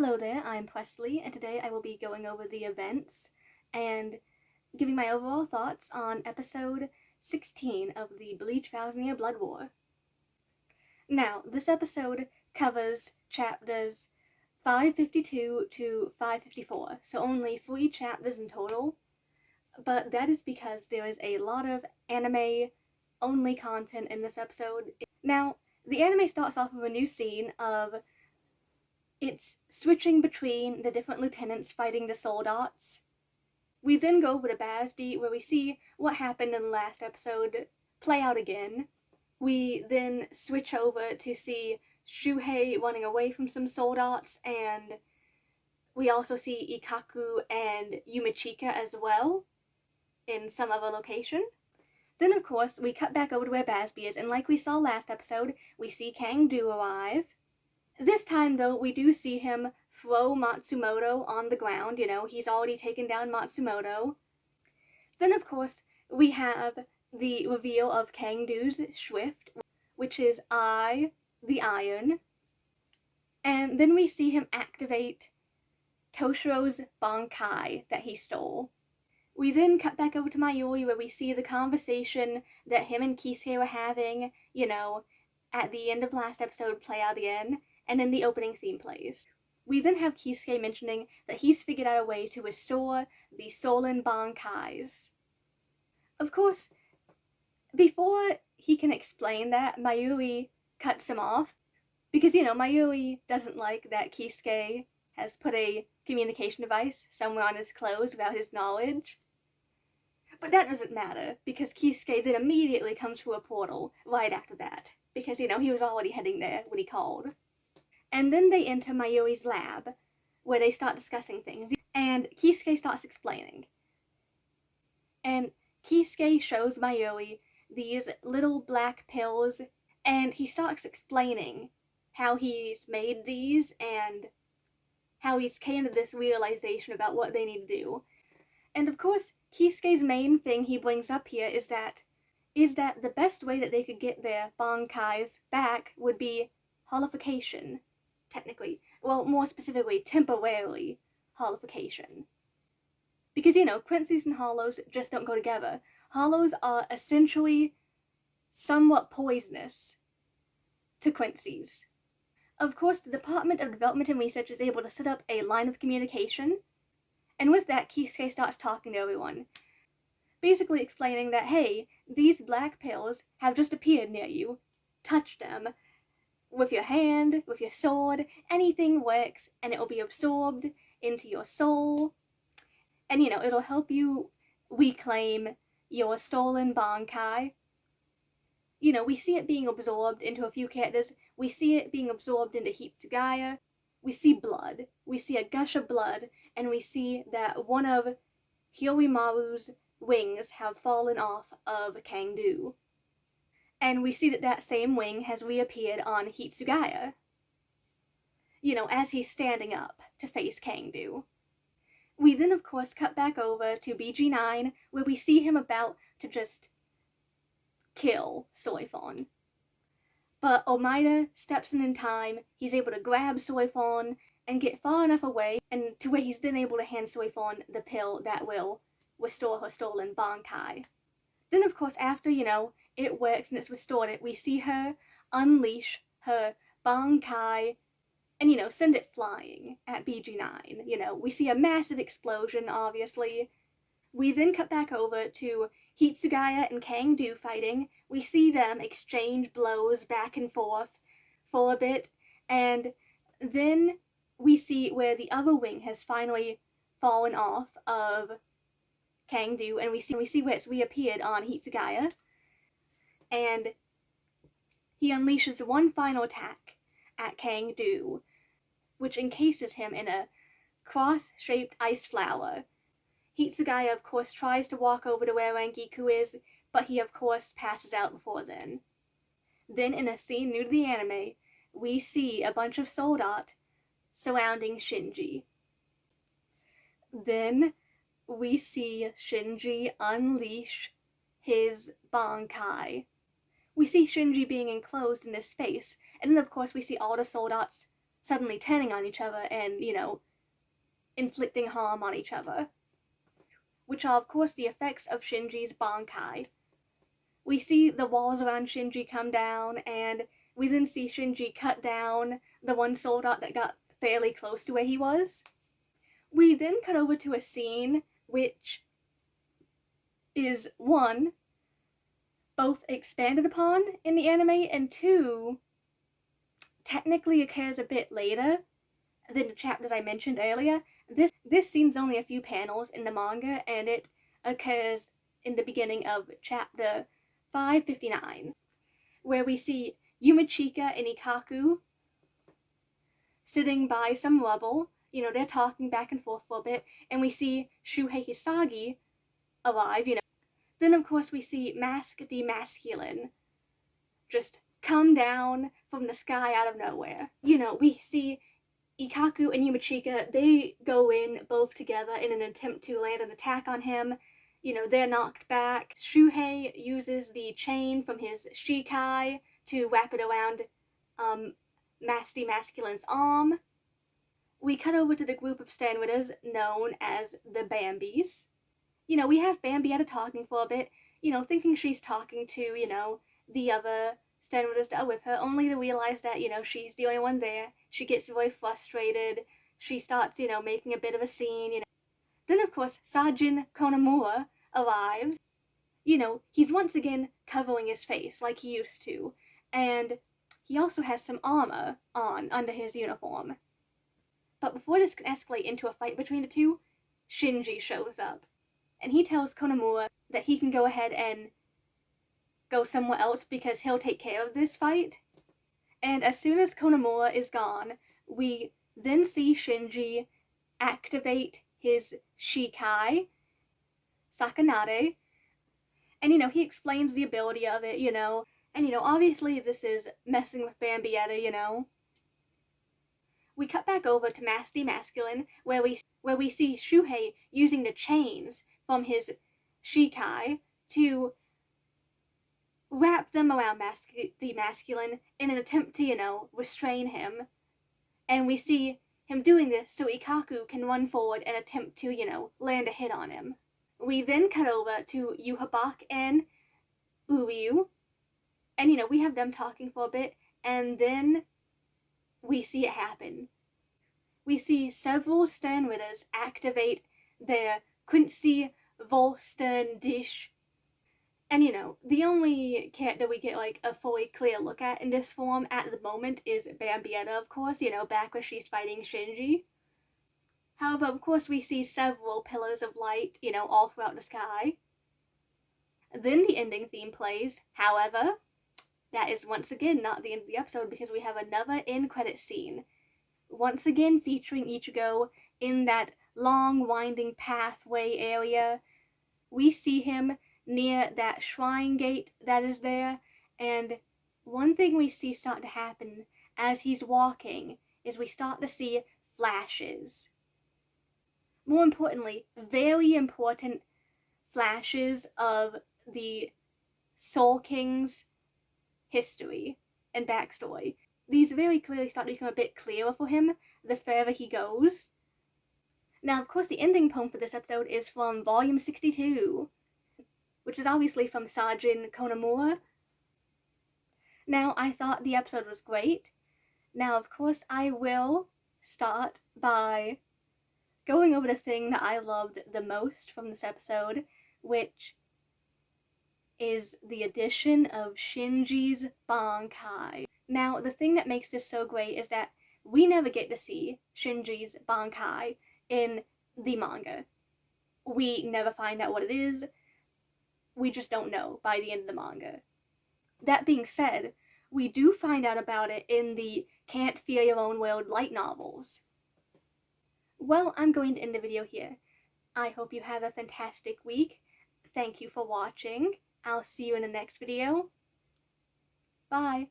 Hello there, I'm Presley, and today I will be going over the events and giving my overall thoughts on episode 16 of the Bleach 1000-Year Blood War. Now, this episode covers chapters 552 to 554, so only 3 chapters in total, but that is because there is a lot of anime-only content in this episode. Now, the anime starts off with a new scene of it's switching between the different lieutenants fighting the soldates. We then go over to Basby, where we see what happened in the last episode play out again. We then switch over to see Shuhei running away from some soldates, and we also see Ikaku and Yumichika as well in some other location. Then, of course, we cut back over to where Basby is, and like we saw last episode, we see Kang-do arrive. This time, though, we do see him throw Matsumoto on the ground. He's already taken down Matsumoto. Then, of course, we have the reveal of Kang-do's Swift, which is the Iron. And then we see him activate Toshiro's Bankai that he stole. We then cut back over to Mayuri, where we see the conversation that him and Kisuke were having, at the end of last episode play out again. And then the opening theme plays. We then have Kisuke mentioning that he's figured out a way to restore the stolen Bankais. Of course, before he can explain that, Mayuri cuts him off, because, Mayuri doesn't like that Kisuke has put a communication device somewhere on his clothes without his knowledge. But that doesn't matter, because Kisuke then immediately comes through a portal right after that, because, he was already heading there when he called. And then they enter Mayuri's lab, where they start discussing things, and Kisuke starts explaining. And Kisuke shows Mayuri these little black pills, and he starts explaining how he's made these, and how he's came to this realization about what they need to do. And of course, Kisuke's main thing he brings up here is that the best way that they could get their Bankais back would be holification. Technically, well, more specifically, temporarily holification. Because, Quincy's and hollows just don't go together. Hollows are essentially somewhat poisonous to Quincy's. Of course, the Department of Development and Research is able to set up a line of communication, and with that, Kisuke starts talking to everyone, basically explaining that, hey, these black pills have just appeared near you. Touch them. With your hand, with your sword, anything works, and it will be absorbed into your soul. And, it'll help you reclaim your stolen Bankai. We see it being absorbed into a few characters. We see it being absorbed into Hitsugaya. We see blood. We see a gush of blood, and we see that one of Hyorimaru's wings have fallen off of Kang-do. And we see that same wing has reappeared on Hitsugaya, as he's standing up to face Kang-do. We then, of course, cut back over to BG9, where we see him about to just kill Soifon. But Omaida steps in time, he's able to grab Soifon and get far enough away, and to where he's then able to hand Soifon the pill that will restore her stolen Bankai. Then, of course, after, it works and it's restored we see her unleash her Bankai and, send it flying at BG9. We see a massive explosion, obviously. We then cut back over to Hitsugaya and Kang-do fighting. We see them exchange blows back and forth for a bit, and then we see where the other wing has finally fallen off of Kang-do, and we see where it's reappeared on Hitsugaya, and he unleashes one final attack at Kang-do, which encases him in a cross-shaped ice flower. Hitsugaya, of course, tries to walk over to where Rangiku is, but he, of course, passes out before then. Then, in a scene new to the anime, we see a bunch of soldat surrounding Shinji. Then we see Shinji unleash his Bankai. We see Shinji being enclosed in this space, and then of course we see all the soldats suddenly turning on each other and, inflicting harm on each other, which are of course the effects of Shinji's Bankai. We see the walls around Shinji come down, and we then see Shinji cut down the one soldier that got fairly close to where he was. We then cut over to a scene which is, one, both expanded upon in the anime, and two, technically occurs a bit later than the chapters I mentioned earlier. This scene's only a few panels in the manga, and it occurs in the beginning of chapter 559, where we see Yumachika and Ikaku sitting by some rubble. They're talking back and forth for a bit, and we see Shuhei Hisagi alive, Then, of course, we see Mask the Masculine just come down from the sky out of nowhere. We see Ikaku and Yumachika, they go in both together in an attempt to land an attack on him. They're knocked back. Shuhei uses the chain from his Shikai to wrap it around Mask the Masculine's arm. We cut over to the group of Stanwitters known as the Bambis. We have Bambietta talking for a bit, thinking she's talking to, the other Stanwitters that are with her, only to realize that, she's the only one there. She gets really frustrated. She starts, making a bit of a scene, Then, of course, Sajin Konomura arrives. He's once again covering his face like he used to, and he also has some armor on under his uniform. But before this can escalate into a fight between the two, Shinji shows up, and he tells Konomura that he can go ahead and go somewhere else because he'll take care of this fight. And as soon as Konomura is gone, we then see Shinji activate his Shikai, Sakanade, and he explains the ability of it, and obviously this is messing with Bambietta, We cut back over to Mask the Masculine, where we see Shuhei using the chains from his Shikai to wrap them around Mask the Masculine in an attempt to, restrain him. And we see him doing this so Ikaku can run forward and attempt to, land a hit on him. We then cut over to Yuhabak and Uryu, and we have them talking for a bit, and then we see it happen. We see several Sternritters activate their Quincy Volstern dish. And the only character we get like a fully clear look at in this form at the moment is Bambietta, of course, back where she's fighting Shinji. However, of course, we see several pillars of light, all throughout the sky. Then the ending theme plays. However, that is once again not the end of the episode because we have another end credit scene. Once again featuring Ichigo in that long winding pathway area. We see him near that shrine gate that is there, and one thing we see start to happen as he's walking is we start to see flashes. More importantly, very important flashes of the Soul King's history and backstory. These very clearly start to become a bit clearer for him the further he goes. Now, of course, the ending poem for this episode is from Volume 62, which is obviously from Sajin Konomura. Now, I thought the episode was great. Now, of course, I will start by going over the thing that I loved the most from this episode, which is the addition of Shinji's Bankai. Now, the thing that makes this so great is that we never get to see Shinji's Bankai in the manga. We never find out what it is. We just don't know by the end of the manga. That being said, we do find out about it in the Can't Feel Your Own World light novels. Well, I'm going to end the video here. I hope you have a fantastic week. Thank you for watching. I'll see you in the next video. Bye!